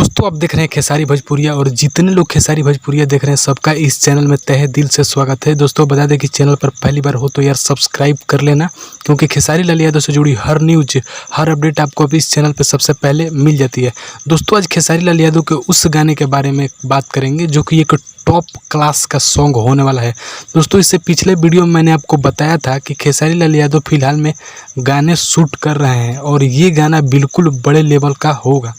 दोस्तों आप देख रहे हैं खेसारी भोजपुरिया और जितने लोग खेसारी भोजपुरिया देख रहे हैं सबका इस चैनल में तहे दिल से स्वागत है। दोस्तों बता दें कि चैनल पर पहली बार हो तो यार सब्सक्राइब कर लेना, क्योंकि खेसारी लाल यादव से जुड़ी हर न्यूज हर अपडेट आपको अभी इस चैनल पर सबसे पहले मिल जाती है। दोस्तों आज खेसारी लाल यादव के उस गाने के बारे में बात करेंगे जो कि एक टॉप क्लास का सॉन्ग होने वाला है। दोस्तों इससे पिछले वीडियो में मैंने आपको बताया था कि खेसारी लाल यादव फिलहाल में गाने शूट कर रहे हैं और ये गाना बिल्कुल बड़े लेवल का होगा।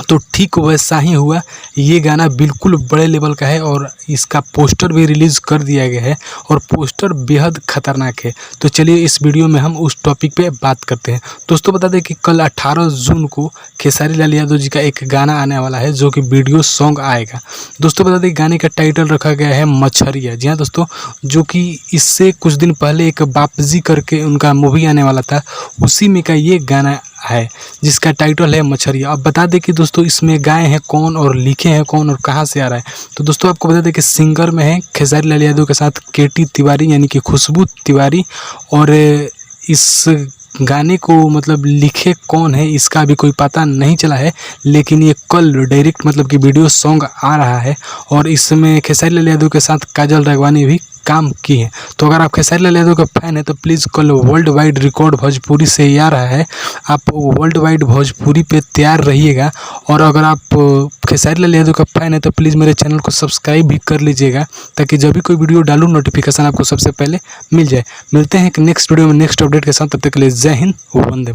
तो ठीक वैसा ही हुआ, ये गाना बिल्कुल बड़े लेवल का है और इसका पोस्टर भी रिलीज़ कर दिया गया है और पोस्टर बेहद खतरनाक है। तो चलिए इस वीडियो में हम उस टॉपिक पे बात करते हैं। दोस्तों बता दें कि कल 18 जून को खेसारी लाल यादव जी का एक गाना आने वाला है जो कि वीडियो सॉन्ग आएगा। दोस्तों बता दें गाने का टाइटल रखा गया है मछरिया। जी हाँ दोस्तों, जो कि इससे कुछ दिन पहले एक बापजी करके उनका मूवी आने वाला था, उसी में का ये गाना है जिसका टाइटल है मछरिया। अब बता दें कि दोस्तों इसमें गाए हैं कौन और लिखे हैं कौन और कहां से आ रहा है। तो दोस्तों आपको बता दें कि सिंगर में है खेसारी लाल यादव के साथ केटी तिवारी यानी कि खुशबू तिवारी, और इस गाने को मतलब लिखे कौन है इसका अभी कोई पता नहीं चला है, लेकिन ये कल डायरेक्ट मतलब कि वीडियो सॉन्ग आ रहा है और इसमें खेसारी लाल यादव के साथ काजल राघवानी भी काम की है। तो अगर आप खेसारी लाल यादव का फैन है तो प्लीज़ कल वर्ल्ड वाइड रिकॉर्ड भोजपुरी से ये आ रहा है, आप वर्ल्ड वाइड भोजपुरी पे तैयार रहिएगा। और अगर आप खेसारी लाल यादव का फैन है तो प्लीज़ मेरे चैनल को सब्सक्राइब भी कर लीजिएगा, ताकि जब भी कोई वीडियो डालूँ नोटिफिकेशन आपको सबसे पहले मिल जाए। मिलते हैं एक नेक्स्ट वीडियो में नेक्स्ट अपडेट के साथ, तब तक के लिए जय हिंद वंदे।